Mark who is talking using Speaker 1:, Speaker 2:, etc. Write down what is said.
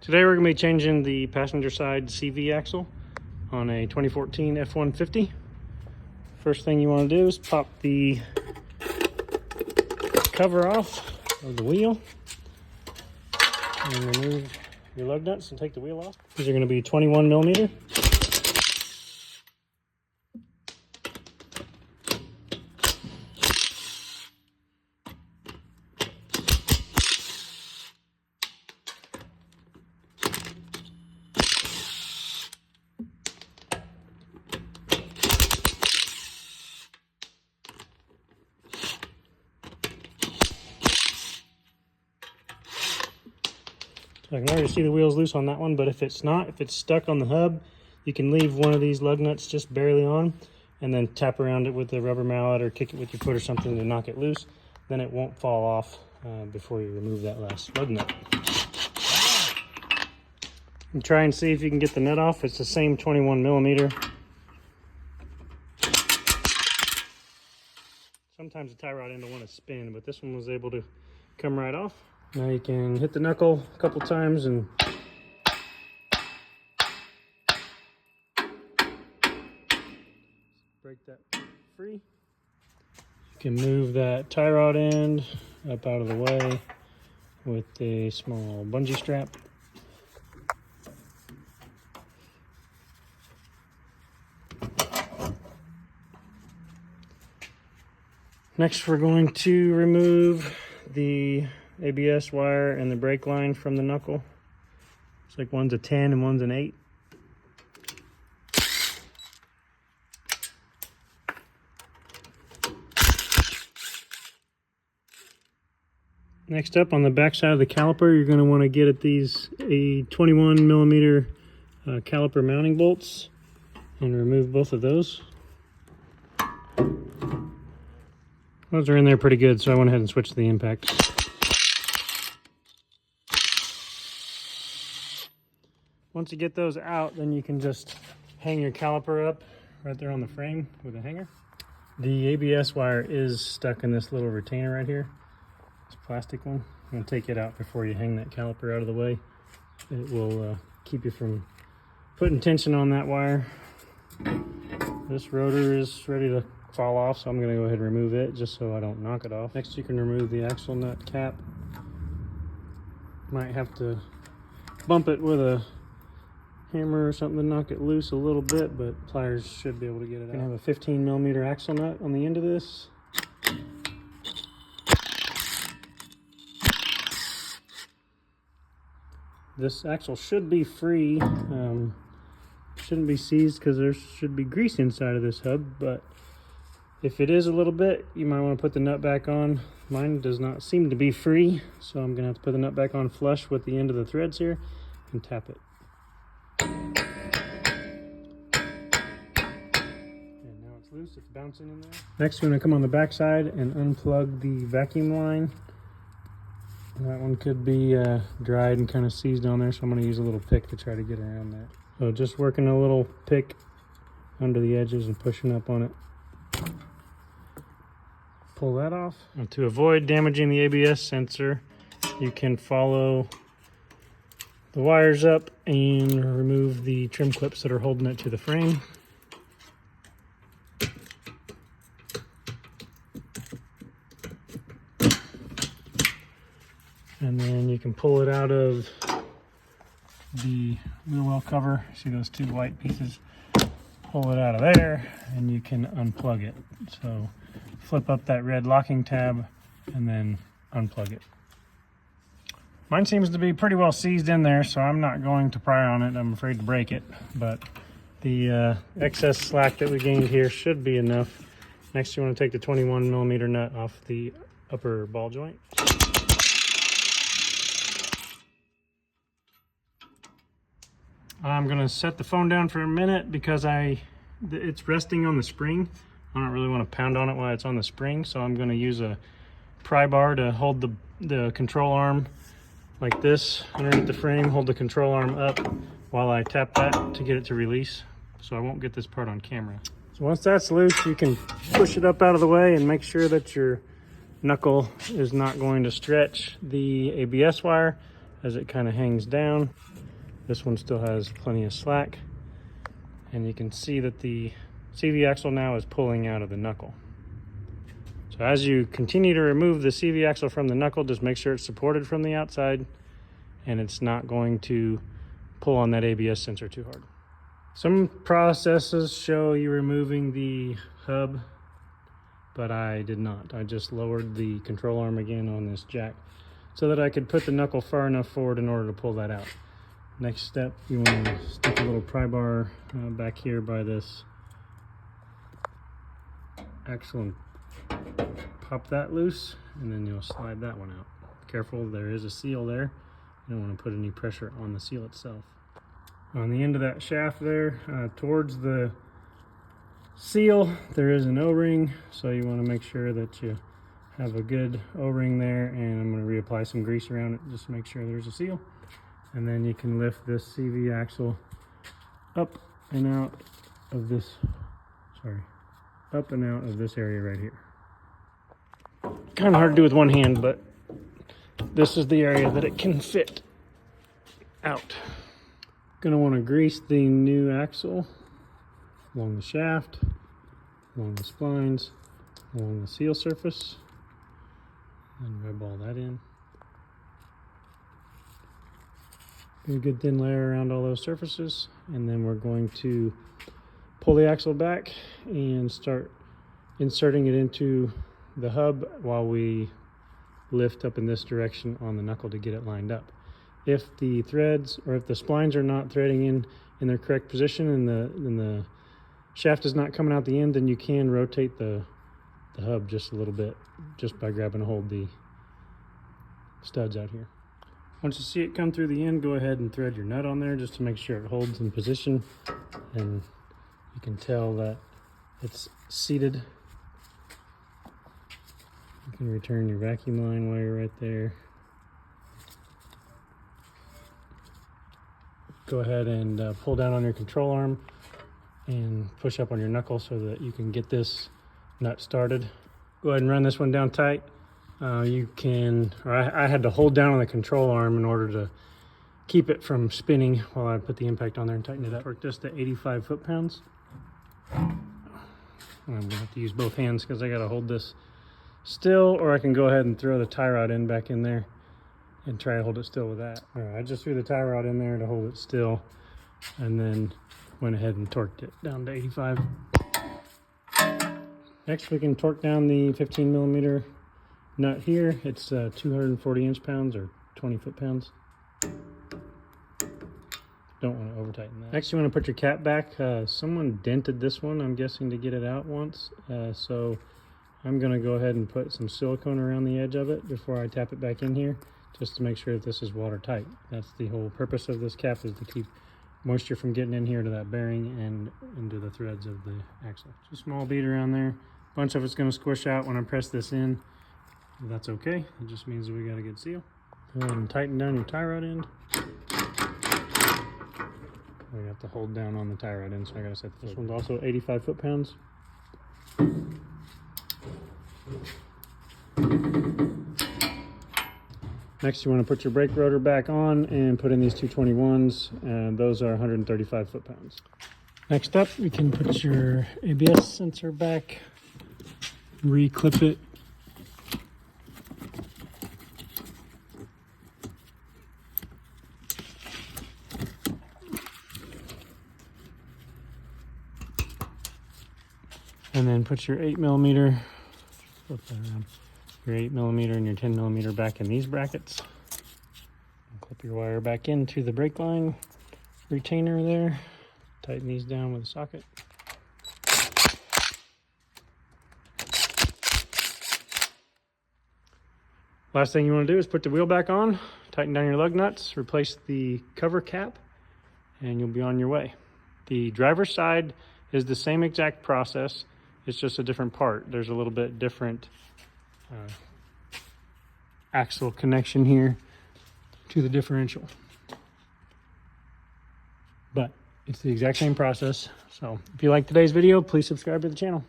Speaker 1: Today we're going to be changing the passenger side CV axle on a 2014 F150. First thing you want to do is pop the cover off of the wheel and remove your lug nuts and take the wheel off. These are going to be 21 millimeter. I can already see the wheels loose on that one, but if it's stuck on the hub, you can leave one of these lug nuts just barely on and then tap around it with a rubber mallet or kick it with your foot or something to knock it loose. Then it won't fall off before you remove that last lug nut. And try and see if you can get the nut off. It's the same 21 millimeter. Sometimes the tie rod end will want to spin, but this one was able to come right off. Now you can hit the knuckle a couple times and break that free. You can move that tie rod end up out of the way with a small bungee strap. Next, we're going to remove the ABS wire and the brake line from the knuckle. It's like one's a 10 and one's an 8. Next up, on the back side of the caliper, you're going to want to get at these 21 millimeter caliper mounting bolts and remove both of those. Those are in there pretty good, so I went ahead and switched to the impact. Once you get those out, then you can just hang your caliper up right there on the frame with a hanger. The ABS wire is stuck in this little retainer right here. It's a plastic one. I'm going to take it out before you hang that caliper out of the way. It will keep you from putting tension on that wire. This rotor is ready to fall off, so I'm going to go ahead and remove it just so I don't knock it off. Next, you can remove the axle nut cap. Might have to bump it with a hammer or something to knock it loose a little bit, but pliers should be able to get it out. I have a 15 millimeter axle nut on the end of this. This axle should be free. Shouldn't be seized because there should be grease inside of this hub, but if it is a little bit, you might want to put the nut back on. Mine does not seem to be free, so I'm gonna have to put the nut back on flush with the end of the threads here and tap it. And now it's loose, it's bouncing in there. Next, we're gonna come on the back side and unplug the vacuum line. That one could be dried and kind of seized on there, so I'm gonna use a little pick to try to get around that. So just working a little pick under the edges and pushing up on it. Pull that off. And to avoid damaging the ABS sensor, you can follow the wires up and remove the trim clips that are holding it to the frame. And then you can pull it out of the wheel well cover. See those two white pieces? Pull it out of there and you can unplug it. So flip up that red locking tab and then unplug it. Mine seems to be pretty well seized in there, so I'm not going to pry on it. I'm afraid to break it, but the excess slack that we gained here should be enough. Next, you want to take the 21 millimeter nut off the upper ball joint. I'm going to set the phone down for a minute because it's resting on the spring. I don't really want to pound on it while it's on the spring, so I'm going to use a pry bar to hold the control arm like this underneath the frame. Hold the control arm up while I tap that to get it to release, so I won't get this part on camera. So once that's loose, you can push it up out of the way and make sure that your knuckle is not going to stretch the ABS wire, as it kind of hangs down. This one still has plenty of slack. And you can see that the CV axle now is pulling out of the knuckle. So as you continue to remove the CV axle from the knuckle, just make sure it's supported from the outside and it's not going to pull on that ABS sensor too hard. Some processes show you removing the hub, but I did not. I just lowered the control arm again on this jack so that I could put the knuckle far enough forward in order to pull that out. Next step, you want to stick a little pry bar back here by this axle and pop that loose, and then you'll slide that one out. Careful, there is a seal there. You don't want to put any pressure on the seal itself. On the end of that shaft there, towards the seal, there is an O-ring, so you want to make sure that you have a good O-ring there, and I'm going to reapply some grease around it just to make sure there's a seal. And then you can lift this CV axle up and out of this, up and out of this area right here. Kind of hard to do with one hand, but this is the area that it can fit out. Gonna want to grease the new axle along the shaft, along the splines, along the seal surface, and rub all that in. Get a good thin layer around all those surfaces, and then we're going to pull the axle back and start inserting it into the hub while we lift up in this direction on the knuckle to get it lined up. If the threads or if the splines are not threading in their correct position and the shaft is not coming out the end, then you can rotate the hub just a little bit just by grabbing a hold of the studs out here. Once you see it come through the end, go ahead and thread your nut on there just to make sure it holds in position, and you can tell that it's seated. You can return your vacuum line while you're right there. Go ahead and pull down on your control arm and push up on your knuckle so that you can get this nut started. Go ahead and run this one down tight. I had to hold down on the control arm in order to keep it from spinning while I put the impact on there and tighten it up. Work this to 85 foot-pounds. I'm gonna have to use both hands because I gotta hold this still, or I can go ahead and throw the tie rod in back in there and try to hold it still with that. All right, I just threw the tie rod in there to hold it still and then went ahead and torqued it down to 85. Next, we can torque down the 15 millimeter nut here. It's 240 inch-pounds or 20 foot-pounds. Don't want to over tighten that. Next, you want to put your cap back. Someone dented this one, I'm guessing, to get it out once. So I'm going to go ahead and put some silicone around the edge of it before I tap it back in here, just to make sure that this is watertight. That's the whole purpose of this cap, is to keep moisture from getting in here to that bearing and into the threads of the axle. Just a small bead around there. A bunch of it's going to squish out when I press this in. That's okay. It just means that we got a good seal. Go ahead and tighten down your tie rod end. We have to hold down on the tie rod end, so I gotta set this one's also 85 foot-pounds. Next, you want to put your brake rotor back on and put in these 221s, and those are 135 foot-pounds. Next up, we can put your ABS sensor back, re-clip it. And then put your 8 millimeter, flip that around, your 8 millimeter and your 10 millimeter back in these brackets. And clip your wire back into the brake line retainer there. Tighten these down with a socket. Last thing you want to do is put the wheel back on, tighten down your lug nuts, replace the cover cap, and you'll be on your way. The driver's side is the same exact process. It's just a different part. There's a little bit different axle connection here to the differential. But it's the exact same process. So if you like today's video, please subscribe to the channel.